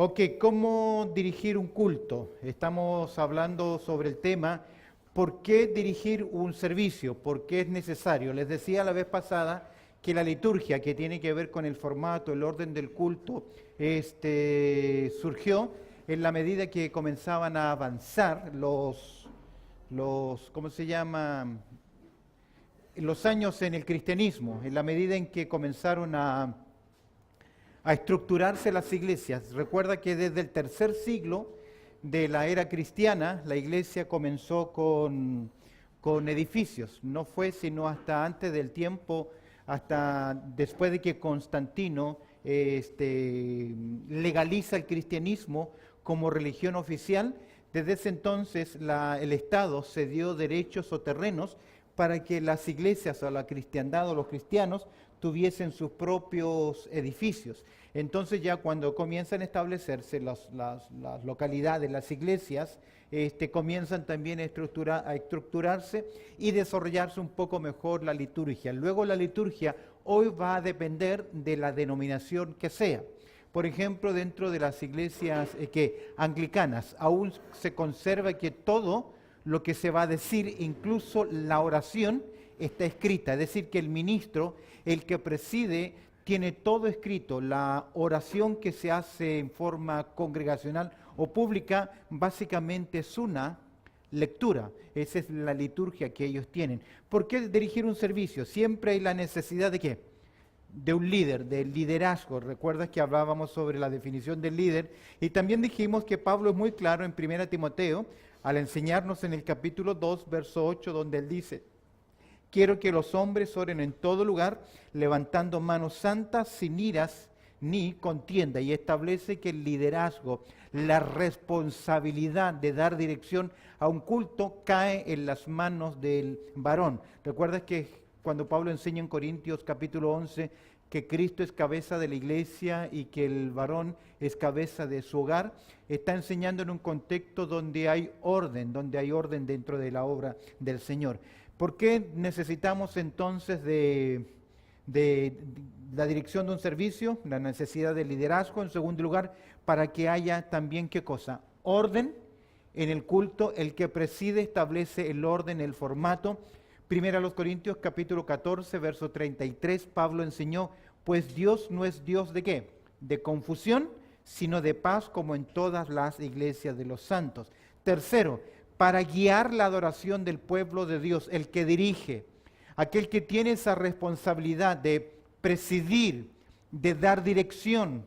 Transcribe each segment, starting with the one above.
Ok, ¿cómo dirigir un culto? Estamos hablando sobre el tema, ¿por qué dirigir un servicio? ¿Por qué es necesario? Les decía la vez pasada que la liturgia, que tiene que ver con el formato, el orden del culto, surgió en la medida que comenzaban a avanzar ¿cómo se llama? Los años en el cristianismo, en la medida en que comenzaron a estructurarse las iglesias. Recuerda que desde el tercer siglo de la era cristiana, la iglesia comenzó con edificios. No fue sino hasta antes del tiempo, hasta después de que Constantino legaliza el cristianismo como religión oficial. Desde ese entonces el Estado cedió derechos o terrenos para que las iglesias o la cristiandad o los cristianos tuviesen sus propios edificios. Entonces ya cuando comienzan a establecerse las localidades, las iglesias, comienzan también a estructurarse y desarrollarse un poco mejor la liturgia. Luego la liturgia hoy va a depender de la denominación que sea. Por ejemplo, dentro de las iglesias anglicanas aún se conserva que todo lo que se va a decir, incluso la oración, está escrita. Es decir, que el ministro, el que preside, tiene todo escrito. La oración que se hace en forma congregacional o pública, básicamente es una lectura. Esa es la liturgia que ellos tienen. ¿Por qué dirigir un servicio? Siempre hay la necesidad de ¿qué? De un líder, del liderazgo. Recuerdas que hablábamos sobre la definición del líder y también dijimos que Pablo es muy claro en 1 Timoteo al enseñarnos en el capítulo 2, verso 8, donde él dice: quiero que los hombres oren en todo lugar, levantando manos santas, sin iras ni contienda. Y establece que el liderazgo, la responsabilidad de dar dirección a un culto, cae en las manos del varón. ¿Recuerdas que cuando Pablo enseña en Corintios capítulo 11 que Cristo es cabeza de la iglesia y que el varón es cabeza de su hogar? Está enseñando en un contexto donde hay orden dentro de la obra del Señor. ¿Por qué necesitamos entonces de la dirección de un servicio? La necesidad de liderazgo. En segundo lugar, para que haya también, ¿qué cosa? Orden en el culto. El que preside establece el orden, el formato. Primera a los Corintios, capítulo 14, verso 33, Pablo enseñó: pues Dios no es Dios ¿de qué? De confusión, sino de paz, como en todas las iglesias de los santos. Tercero, para guiar la adoración del pueblo de Dios, el que dirige, aquel que tiene esa responsabilidad de presidir, de dar dirección,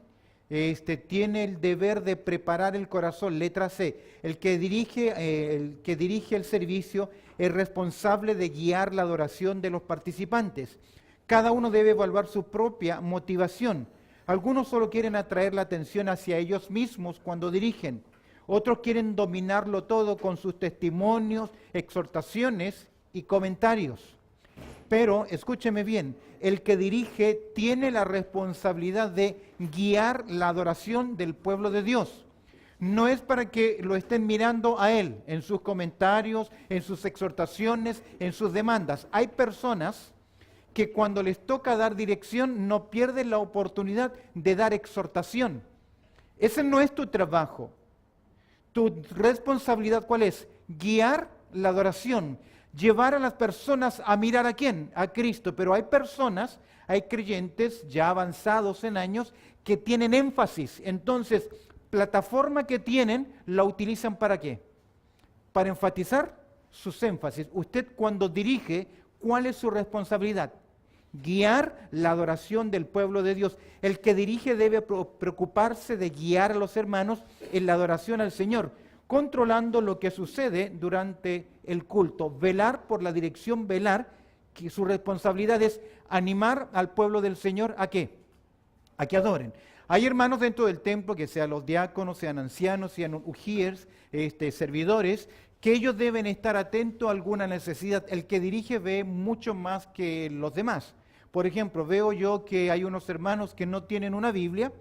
tiene el deber de preparar el corazón. Letra C, el que dirige el servicio es responsable de guiar la adoración de los participantes. Cada uno debe evaluar su propia motivación. Algunos solo quieren atraer la atención hacia ellos mismos cuando dirigen. Otros quieren dominarlo todo con sus testimonios, exhortaciones y comentarios. Pero, escúcheme bien, el que dirige tiene la responsabilidad de guiar la adoración del pueblo de Dios. No es para que lo estén mirando a él en sus comentarios, en sus exhortaciones, en sus demandas. Hay personas que cuando les toca dar dirección no pierden la oportunidad de dar exhortación. Ese no es tu trabajo. Tu responsabilidad, ¿cuál es? Guiar la adoración, llevar a las personas a mirar ¿a quién? A Cristo. Pero hay personas, hay creyentes ya avanzados en años que tienen énfasis. Entonces, plataforma que tienen, la utilizan ¿para qué? Para enfatizar sus énfasis. Usted cuando dirige, ¿cuál es su responsabilidad? Guiar la adoración del pueblo de Dios. El que dirige debe preocuparse de guiar a los hermanos en la adoración al Señor, controlando lo que sucede durante el culto. Velar por la dirección, que su responsabilidad es animar al pueblo del Señor ¿a qué? A que adoren. Hay hermanos dentro del templo, que sean los diáconos, sean ancianos, sean ujiers, servidores, que ellos deben estar atentos a alguna necesidad. El que dirige ve mucho más que los demás. Por ejemplo, veo yo que hay unos hermanos que no tienen una Biblia.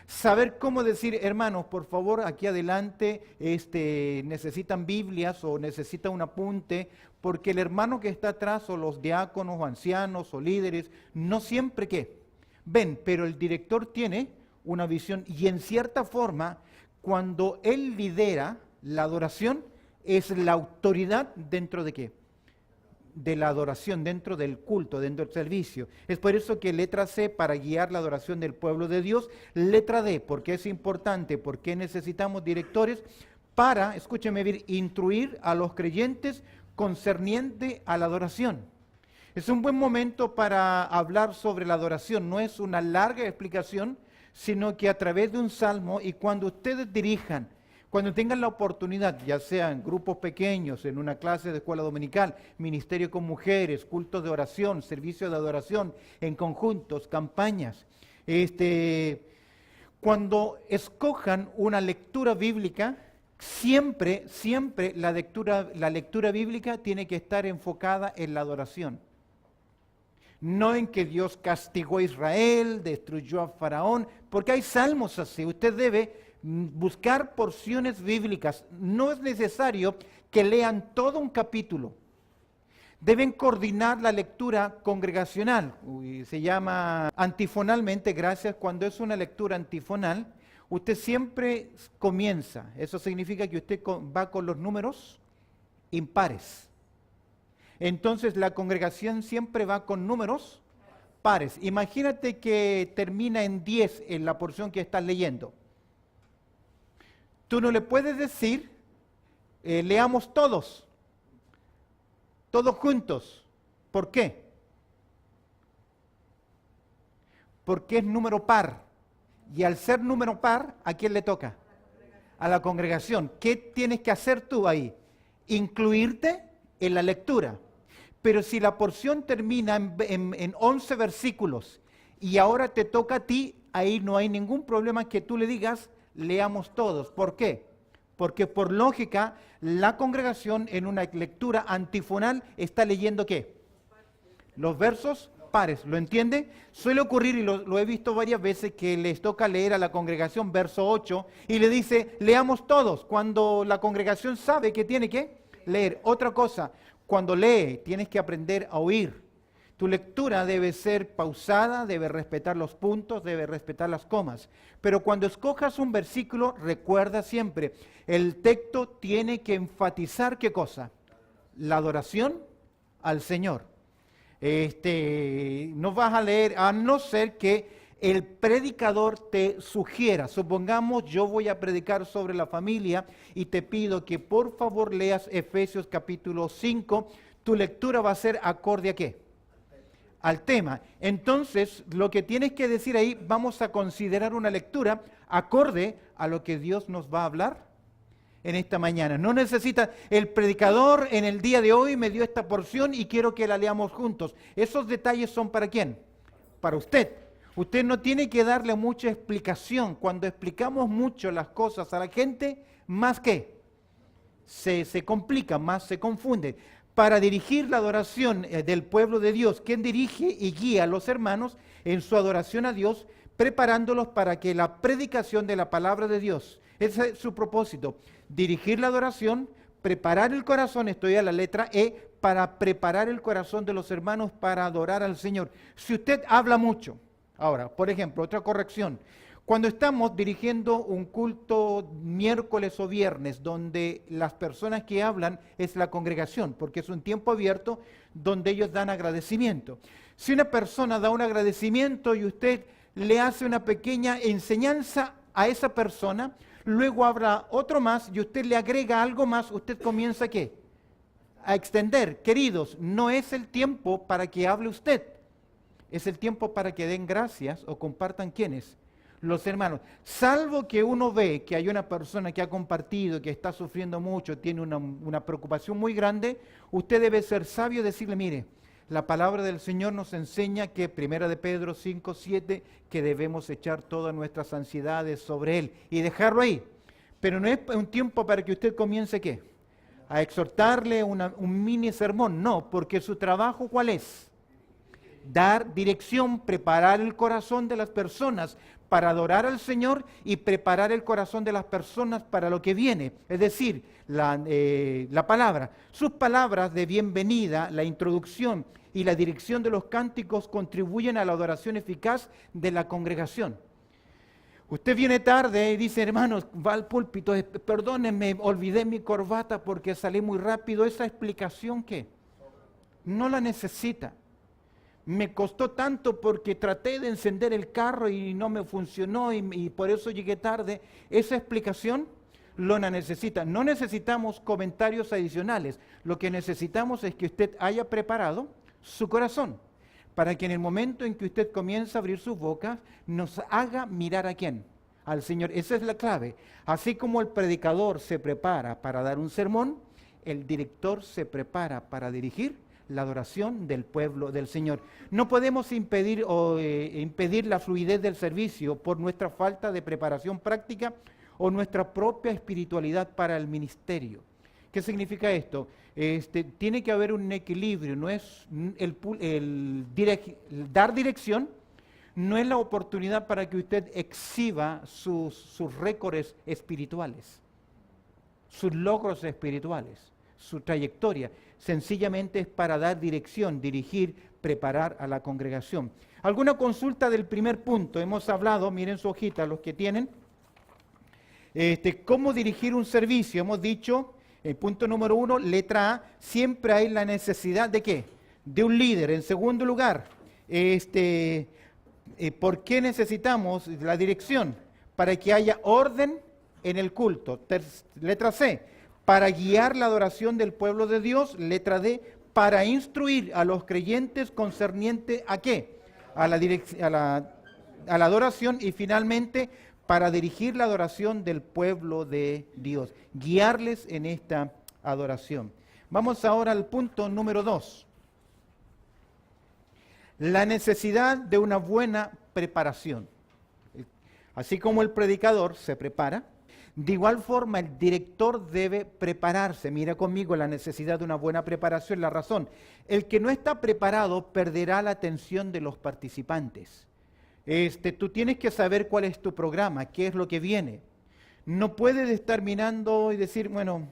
Saber cómo decir: hermanos, por favor, aquí adelante necesitan Biblias o necesitan un apunte, porque el hermano que está atrás, o los diáconos o ancianos o líderes, no siempre ven, pero el director tiene una visión y en cierta forma cuando Él lidera la adoración, es la autoridad dentro de qué? De la adoración, dentro del culto, dentro del servicio. Es por eso que letra C, para guiar la adoración del pueblo de Dios. Letra D, porque es importante, porque necesitamos directores para, escúcheme bien, instruir a los creyentes concerniente a la adoración. Es un buen momento para hablar sobre la adoración. No es una larga explicación, sino que a través de un salmo, y cuando ustedes dirijan, cuando tengan la oportunidad, ya sea en grupos pequeños, en una clase de escuela dominical, ministerio con mujeres, cultos de oración, servicio de adoración, en conjuntos, campañas, cuando escojan una lectura bíblica, siempre la lectura bíblica tiene que estar enfocada en la adoración. No en que Dios castigó a Israel, destruyó a Faraón, porque hay salmos así. Usted debe buscar porciones bíblicas. No es necesario que lean todo un capítulo. Deben coordinar la lectura congregacional. Se llama antifonalmente, gracias. Cuando es una lectura antifonal, usted siempre comienza. Eso significa que usted va con los números impares. Entonces la congregación siempre va con números pares. Imagínate que termina en 10 en la porción que estás leyendo. Tú no le puedes decir, leamos todos juntos. ¿Por qué? Porque es número par. Y al ser número par, ¿a quién le toca? A la congregación. ¿Qué tienes que hacer tú ahí? Incluirte en la lectura. Pero si la porción termina en 11 versículos y ahora te toca a ti, ahí no hay ningún problema que tú le digas, leamos todos. ¿Por qué? Porque por lógica, la congregación en una lectura antifonal está leyendo ¿qué? Los versos pares. ¿Lo entiende? Suele ocurrir, y lo he visto varias veces, que les toca leer a la congregación verso 8 y le dice, leamos todos, cuando la congregación sabe que tiene que leer. Otra cosa, cuando lee, tienes que aprender a oír. Tu lectura debe ser pausada, debe respetar los puntos, debe respetar las comas. Pero cuando escojas un versículo, recuerda siempre, el texto tiene que enfatizar ¿qué cosa? La adoración al Señor. No vas a leer, a no ser que el predicador te sugiera. Supongamos, yo voy a predicar sobre la familia y te pido que por favor leas Efesios capítulo 5. Tu lectura va a ser acorde a ¿qué? Al tema. Entonces, lo que tienes que decir ahí, vamos a considerar una lectura acorde a lo que Dios nos va a hablar en esta mañana. No necesita, el predicador en el día de hoy me dio esta porción y quiero que la leamos juntos. Esos detalles son ¿para quién? Para usted. Usted no tiene que darle mucha explicación. Cuando explicamos mucho las cosas a la gente, más que se complica, más se confunde. Para dirigir la adoración del pueblo de Dios, ¿quién dirige y guía a los hermanos en su adoración a Dios, preparándolos para que la predicación de la palabra de Dios, ese es su propósito, dirigir la adoración, preparar el corazón, estoy a la letra E, para preparar el corazón de los hermanos para adorar al Señor. Si usted habla mucho, ahora, por ejemplo, otra corrección, cuando estamos dirigiendo un culto miércoles o viernes, donde las personas que hablan es la congregación, porque es un tiempo abierto donde ellos dan agradecimiento. Si una persona da un agradecimiento y usted le hace una pequeña enseñanza a esa persona, luego habrá otro más y usted le agrega algo más, usted comienza ¿qué? A extender. Queridos, no es el tiempo para que hable usted, es el tiempo para que den gracias o compartan ¿quiénes? Los hermanos. Salvo que uno ve que hay una persona que ha compartido, que está sufriendo mucho, tiene una preocupación muy grande, usted debe ser sabio y decirle, mire, la palabra del Señor nos enseña que 1 de Pedro 5:7, que debemos echar todas nuestras ansiedades sobre Él y dejarlo ahí. Pero no es un tiempo para que usted comience ¿qué? A exhortarle un mini sermón, no, porque su trabajo ¿cuál es? Dar dirección, preparar el corazón de las personas para adorar al Señor y preparar el corazón de las personas para lo que viene, es decir, la palabra. Sus palabras de bienvenida, la introducción y la dirección de los cánticos contribuyen a la adoración eficaz de la congregación. Usted viene tarde y dice, hermanos, va al púlpito, perdónenme, olvidé mi corbata porque salí muy rápido. ¿Esa explicación qué? No la necesita. Me costó tanto porque traté de encender el carro y no me funcionó y por eso llegué tarde. Esa explicación lo necesita. No necesitamos comentarios adicionales. Lo que necesitamos es que usted haya preparado su corazón para que en el momento en que usted comienza a abrir su boca, nos haga mirar a quién, al Señor. Esa es la clave. Así como el predicador se prepara para dar un sermón, el director se prepara para dirigir la adoración del pueblo del Señor. No podemos impedir la fluidez del servicio por nuestra falta de preparación práctica o nuestra propia espiritualidad para el ministerio. ¿Qué significa esto? Tiene que haber un equilibrio, no es el dar dirección, no es la oportunidad para que usted exhiba sus récords espirituales, sus logros espirituales, su trayectoria. Sencillamente es para dar dirección, dirigir, preparar a la congregación. ¿Alguna consulta del primer punto? Hemos hablado, miren su hojita, los que tienen, cómo dirigir un servicio. Hemos dicho, el punto número 1, letra A, siempre hay la necesidad de ¿qué? De un líder. En segundo lugar, ¿por qué necesitamos la dirección? Para que haya orden en el culto. Letra C, para guiar la adoración del pueblo de Dios. Letra D, para instruir a los creyentes concerniente ¿a qué? A la adoración. Y finalmente, para dirigir la adoración del pueblo de Dios, guiarles en esta adoración. Vamos ahora al punto número 2. La necesidad de una buena preparación. Así como el predicador se prepara, de igual forma el director debe prepararse. Mira conmigo la necesidad de una buena preparación, la razón. El que no está preparado perderá la atención de los participantes. Tú tienes que saber cuál es tu programa, qué es lo que viene. No puedes estar mirando y decir, bueno,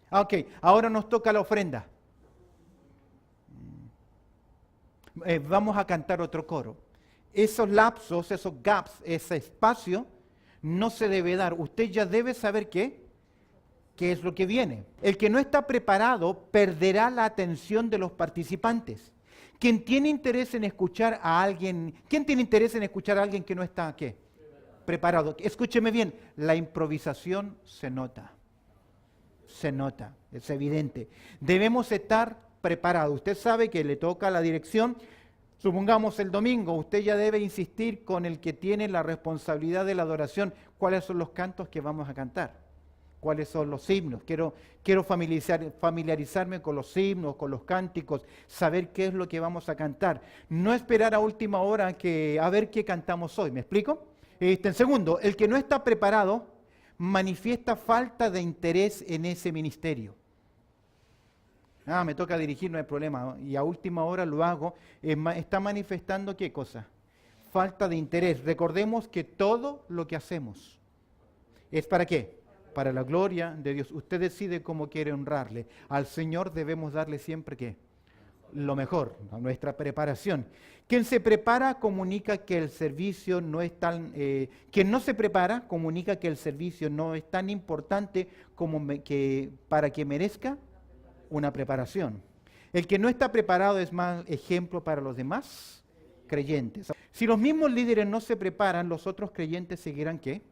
ok, ahora nos toca la ofrenda. Vamos a cantar otro coro. Esos lapsos, esos gaps, ese espacio, no se debe dar. Usted ya debe saber qué es lo que viene. El que no está preparado perderá la atención de los participantes. ¿Quién tiene interés en escuchar a alguien? ¿Quién tiene interés en escuchar a alguien que no está ¿qué? Preparado? Escúcheme bien, la improvisación se nota, es evidente. Debemos estar preparados. Usted sabe que le toca la dirección, supongamos el domingo, usted ya debe insistir con el que tiene la responsabilidad de la adoración, cuáles son los cantos que vamos a cantar. ¿Cuáles son los himnos? Quiero familiarizarme con los himnos, con los cánticos, saber qué es lo que vamos a cantar. No esperar a última hora a ver qué cantamos hoy. ¿Me explico? En segundo, el que no está preparado manifiesta falta de interés en ese ministerio. Me toca dirigir, no hay problema. Y a última hora lo hago. Está manifestando ¿qué cosa? Falta de interés. Recordemos que todo lo que hacemos es ¿para qué? Para la gloria de Dios. Usted decide cómo quiere honrarle. Al Señor debemos darle siempre ¿qué? Lo mejor, a nuestra preparación. Quien se prepara comunica que el servicio no es tan... quien no se prepara comunica que el servicio no es tan importante como para que merezca una preparación. El que no está preparado es mal ejemplo para los demás creyentes. Si los mismos líderes no se preparan, los otros creyentes seguirán ¿qué?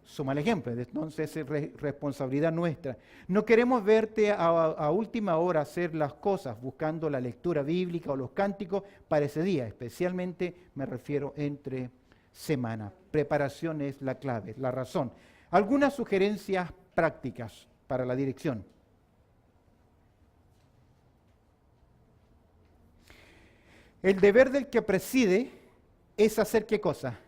Su mal ejemplo. Entonces es responsabilidad nuestra. No queremos verte a última hora hacer las cosas buscando la lectura bíblica o los cánticos para ese día. Especialmente me refiero entre semana. Preparación es la clave, la razón. Algunas sugerencias prácticas para la dirección. El deber del que preside es hacer ¿qué cosa?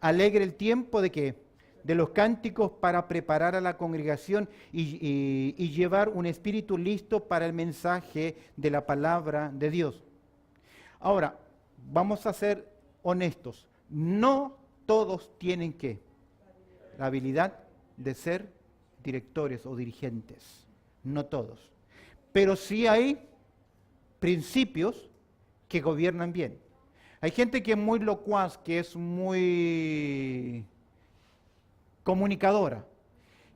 Alegre el tiempo de ¿qué? De los cánticos para preparar a la congregación y llevar un espíritu listo para el mensaje de la palabra de Dios. Ahora, vamos a ser honestos. No todos tienen ¿qué? La habilidad de ser directores o dirigentes. No todos. Pero sí hay principios que gobiernan bien. Hay gente que es muy locuaz, que es muy comunicadora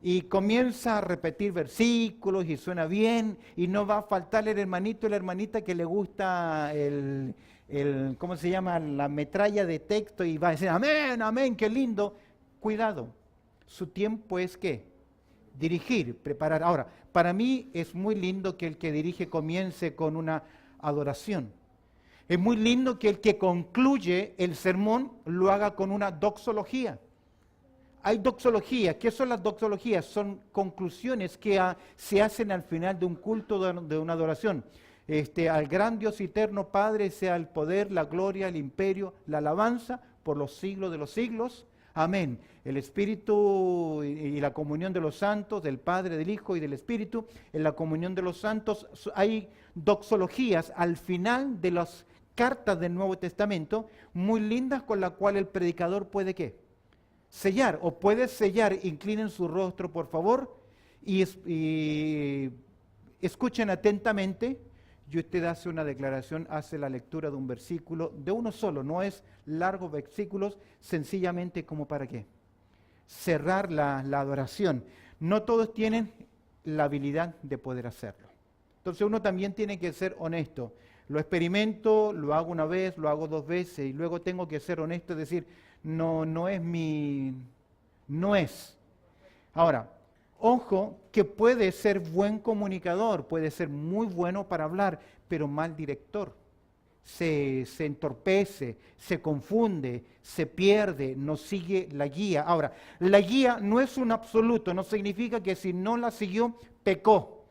y comienza a repetir versículos y suena bien y no va a faltar el hermanito y la hermanita que le gusta ¿cómo se llama? La metralla de texto y va a decir, amén, amén, qué lindo. Cuidado, su tiempo es ¿qué? Dirigir, preparar. Ahora, para mí es muy lindo que el que dirige comience con una adoración. Es muy lindo que el que concluye el sermón lo haga con una doxología. Hay doxologías. ¿Qué son las doxologías? Son conclusiones que se hacen al final de un culto, de una adoración. Al gran Dios eterno Padre sea el poder, la gloria, el imperio, la alabanza por los siglos de los siglos. Amén. El Espíritu y la comunión de los santos, del Padre, del Hijo y del Espíritu, en la comunión de los santos. Hay doxologías al final de las cartas del Nuevo Testamento, muy lindas, con la cual el predicador puede ¿qué? Sellar, o puede sellar. Inclinen su rostro, por favor, y escuchen atentamente. Y usted hace una declaración, hace la lectura de un versículo, de uno solo, no es largos versículos, sencillamente como para qué. Cerrar la adoración. No todos tienen la habilidad de poder hacerlo. Entonces uno también tiene que ser honesto. Lo experimento, lo hago una vez, lo hago 2 veces y luego tengo que ser honesto y decir, no es. Ahora, ojo que puede ser buen comunicador, puede ser muy bueno para hablar, pero mal director. Se entorpece, se confunde, se pierde, no sigue la guía. Ahora, la guía no es un absoluto, no significa que si no la siguió, pecó,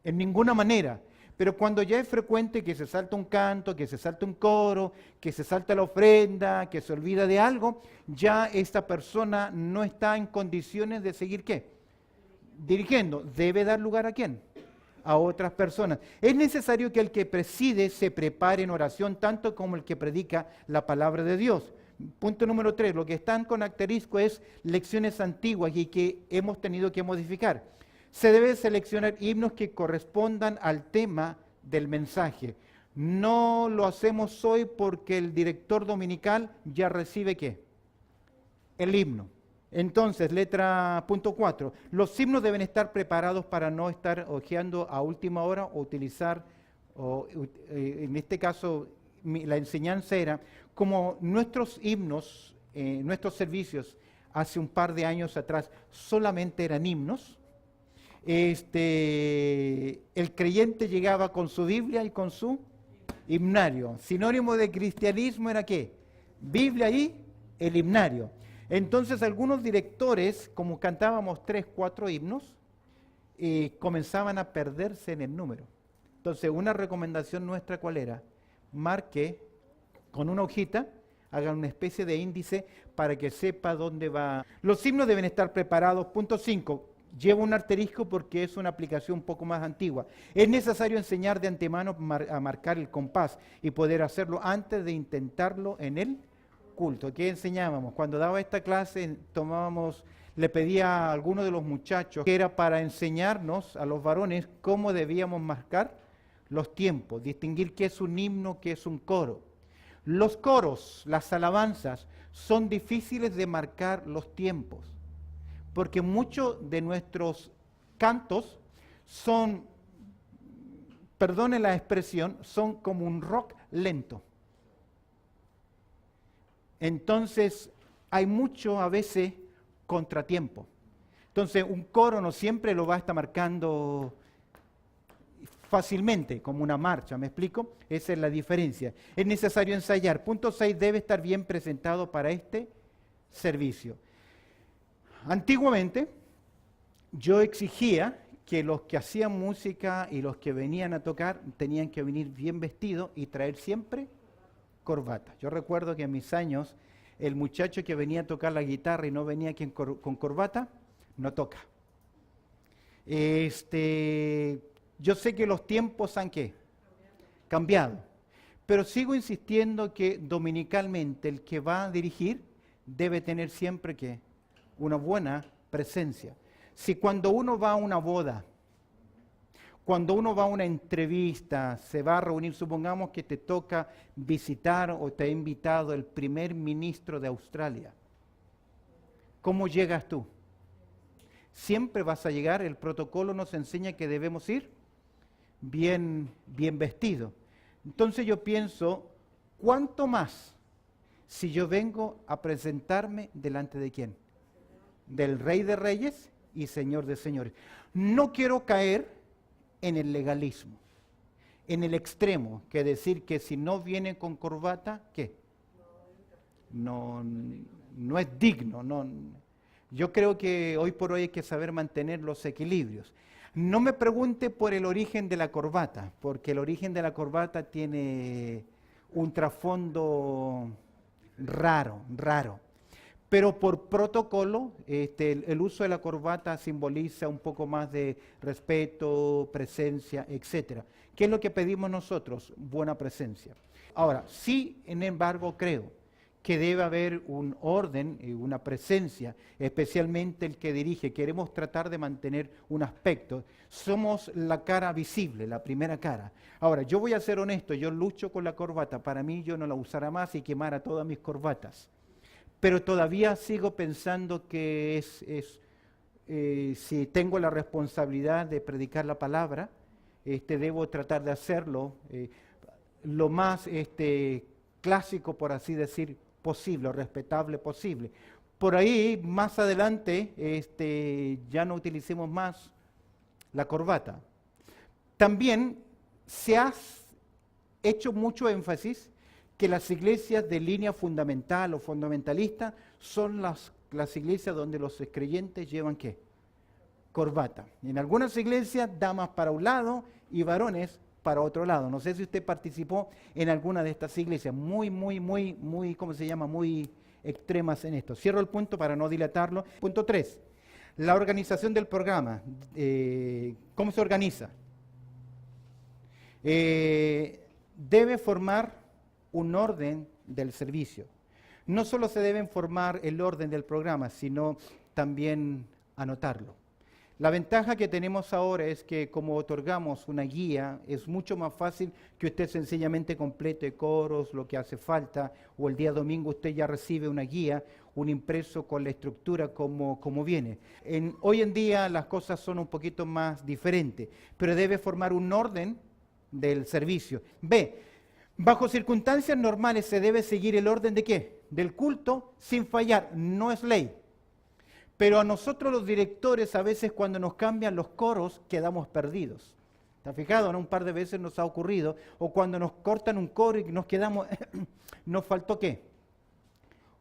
en ninguna manera. Pero cuando ya es frecuente que se salta un canto, que se salta un coro, que se salta la ofrenda, que se olvida de algo, ya esta persona no está en condiciones de seguir ¿qué? Dirigiendo. ¿Debe dar lugar a quién? A otras personas. Es necesario que el que preside se prepare en oración tanto como el que predica la palabra de Dios. Punto número 3, lo que están con asterisco es lecciones antiguas y que hemos tenido que modificar. Se debe seleccionar himnos que correspondan al tema del mensaje. No lo hacemos hoy porque el director dominical ya recibe ¿qué? El himno. Entonces, punto 4, los himnos deben estar preparados para no estar hojeando a última hora o utilizar, en este caso, la enseñanza era, como nuestros himnos, nuestros servicios, hace un par de años atrás, solamente eran himnos. El creyente llegaba con su Biblia y con su himnario. Sinónimo de cristianismo era ¿qué? Biblia y el himnario. Entonces algunos directores, como cantábamos 3, 4 himnos, comenzaban a perderse en el número. Entonces una recomendación nuestra, ¿cuál era? Marque con una hojita, haga una especie de índice para que sepa dónde va. Los himnos deben estar preparados. Punto 5. Llevo un asterisco porque es una aplicación un poco más antigua. Es necesario enseñar de antemano a marcar el compás y poder hacerlo antes de intentarlo en el culto. ¿Qué enseñábamos? Cuando daba esta clase le pedía a alguno de los muchachos que era para enseñarnos a los varones cómo debíamos marcar los tiempos, distinguir qué es un himno, qué es un coro. Los coros, las alabanzas, son difíciles de marcar los tiempos, porque muchos de nuestros cantos son, perdone la expresión, son como un rock lento. Entonces, hay mucho a veces contratiempo. Entonces, un coro no siempre lo va a estar marcando fácilmente, como una marcha, ¿me explico? Esa es la diferencia. Es necesario ensayar. Punto 6, debe estar bien presentado para este servicio. Antiguamente, yo exigía que los que hacían música y los que venían a tocar tenían que venir bien vestidos y traer siempre corbata. Yo recuerdo que en mis años, el muchacho que venía a tocar la guitarra y no venía con corbata, no toca. Yo sé que los tiempos han ¿qué? Cambiado, pero sigo insistiendo que dominicalmente el que va a dirigir debe tener siempre ¿qué? Una buena presencia. Si cuando uno va a una boda, Cuando uno va a una entrevista, se va a reunir, supongamos que te toca visitar o te ha invitado el primer ministro de Australia. ¿Cómo llegas tú? Siempre vas a llegar, el protocolo nos enseña que debemos ir bien vestidos. Entonces yo pienso, ¿cuánto más si yo vengo a presentarme delante de quién? Del Rey de Reyes y Señor de Señores. No quiero caer en el legalismo, en el extremo, que decir que si no viene con corbata, ¿qué? No es digno. No. Yo creo que hoy por hoy hay que saber mantener los equilibrios. No me pregunte por el origen de la corbata, porque el origen de la corbata tiene un trasfondo raro. Pero por protocolo, el uso de la corbata simboliza un poco más de respeto, presencia, etc. ¿Qué es lo que pedimos nosotros? Buena presencia. Ahora, sí, sin embargo, creo que debe haber un orden y una presencia, especialmente el que dirige. Queremos tratar de mantener un aspecto. Somos la cara visible, la primera cara. Ahora, yo voy a ser honesto, yo lucho con la corbata. Para mí yo no la usaré más y quemara todas mis corbatas. Pero todavía sigo pensando que si tengo la responsabilidad de predicar la palabra, debo tratar de hacerlo lo más clásico, por así decir, posible, o respetable posible. Por ahí, más adelante, ya no utilicemos más la corbata. También se ha hecho mucho énfasis que las iglesias de línea fundamental o fundamentalista son las iglesias donde los creyentes llevan ¿qué? Corbata. En algunas iglesias, damas para un lado y varones para otro lado. No sé si usted participó en alguna de estas iglesias, muy, ¿cómo se llama? Muy extremas en esto. Cierro el punto para no dilatarlo. Punto 3. La organización del programa. ¿Cómo se organiza? Debe formar un orden del servicio. No solo se debe formar el orden del programa, sino también anotarlo. La ventaja que tenemos ahora es que como otorgamos una guía, es mucho más fácil que usted sencillamente complete coros, lo que hace falta, o el día domingo usted ya recibe una guía, un impreso con la estructura como viene. Hoy en día las cosas son un poquito más diferentes, pero debe formar un orden del servicio. Bajo circunstancias normales se debe seguir el orden ¿de qué? Del culto sin fallar, no es ley. Pero a nosotros los directores a veces cuando nos cambian los coros quedamos perdidos. ¿Está fijado? ¿No? Un par de veces nos ha ocurrido. O cuando nos cortan un coro y nos quedamos, ¿nos faltó qué?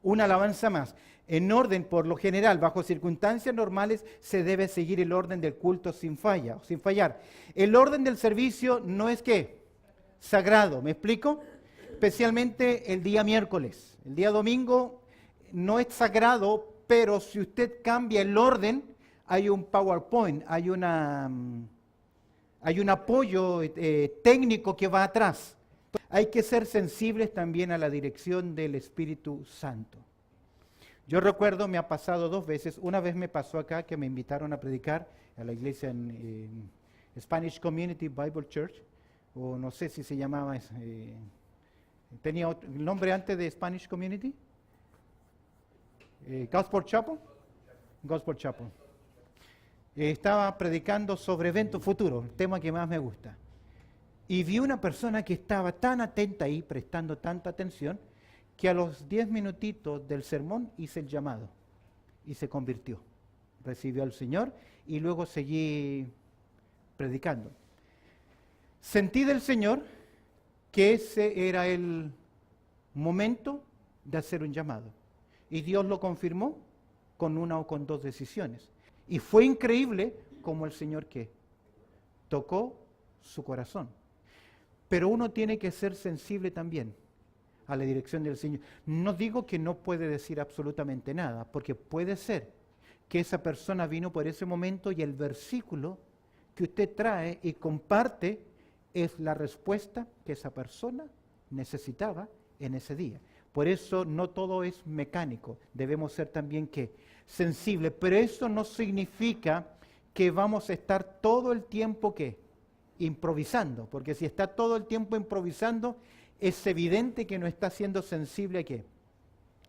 Una alabanza más. En orden, por lo general, bajo circunstancias normales, se debe seguir el orden del culto sin fallar. El orden del servicio no es ¿qué? Sagrado, ¿me explico? Especialmente el día miércoles. El día domingo no es sagrado, pero si usted cambia el orden, hay un PowerPoint, hay un apoyo técnico que va atrás. Hay que ser sensibles también a la dirección del Espíritu Santo. Yo recuerdo, me ha pasado 2 veces. Una vez me pasó acá que me invitaron a predicar a la iglesia en Spanish Community Bible Church, o no sé si se llamaba, tenía el nombre antes de Spanish Community, Gospel Chapel. Estaba predicando sobre eventos futuros, el tema que más me gusta. Y vi una persona que estaba tan atenta ahí, prestando tanta atención, que a los 10 minutitos del sermón hice el llamado y se convirtió. Recibió al Señor y luego seguí predicando. Sentí del Señor que ese era el momento de hacer un llamado. Y Dios lo confirmó con 1 o con 2 decisiones. Y fue increíble como el Señor ¿qué? Tocó su corazón. Pero uno tiene que ser sensible también a la dirección del Señor. No digo que no puede decir absolutamente nada, porque puede ser que esa persona vino por ese momento y el versículo que usted trae y comparte es la respuesta que esa persona necesitaba en ese día. Por eso no todo es mecánico, debemos ser también ¿qué? Sensibles, pero eso no significa que vamos a estar todo el tiempo ¿qué? improvisando, porque si está todo el tiempo improvisando, es evidente que no está siendo sensible ¿a qué?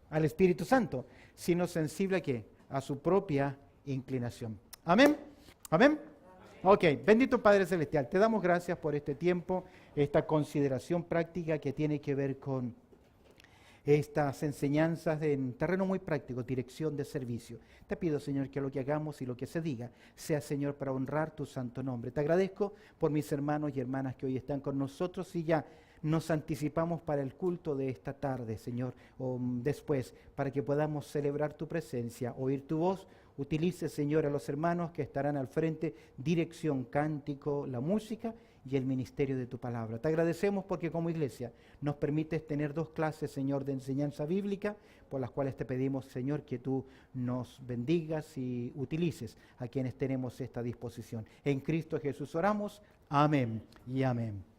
Al Espíritu Santo, sino sensible ¿a qué? A su propia inclinación. Amén. Amén. Ok, bendito Padre Celestial, te damos gracias por este tiempo, esta consideración práctica que tiene que ver con estas enseñanzas en terreno muy práctico, dirección de servicio. Te pido, Señor, que lo que hagamos y lo que se diga sea, Señor, para honrar tu santo nombre. Te agradezco por mis hermanos y hermanas que hoy están con nosotros y ya nos anticipamos para el culto de esta tarde, Señor, o después, para que podamos celebrar tu presencia, oír tu voz. Utilice, Señor, a los hermanos que estarán al frente, dirección, cántico, la música y el ministerio de tu palabra. Te agradecemos porque como iglesia nos permites tener 2 clases, Señor, de enseñanza bíblica, por las cuales te pedimos, Señor, que tú nos bendigas y utilices a quienes tenemos esta disposición. En Cristo Jesús oramos. Amén y amén.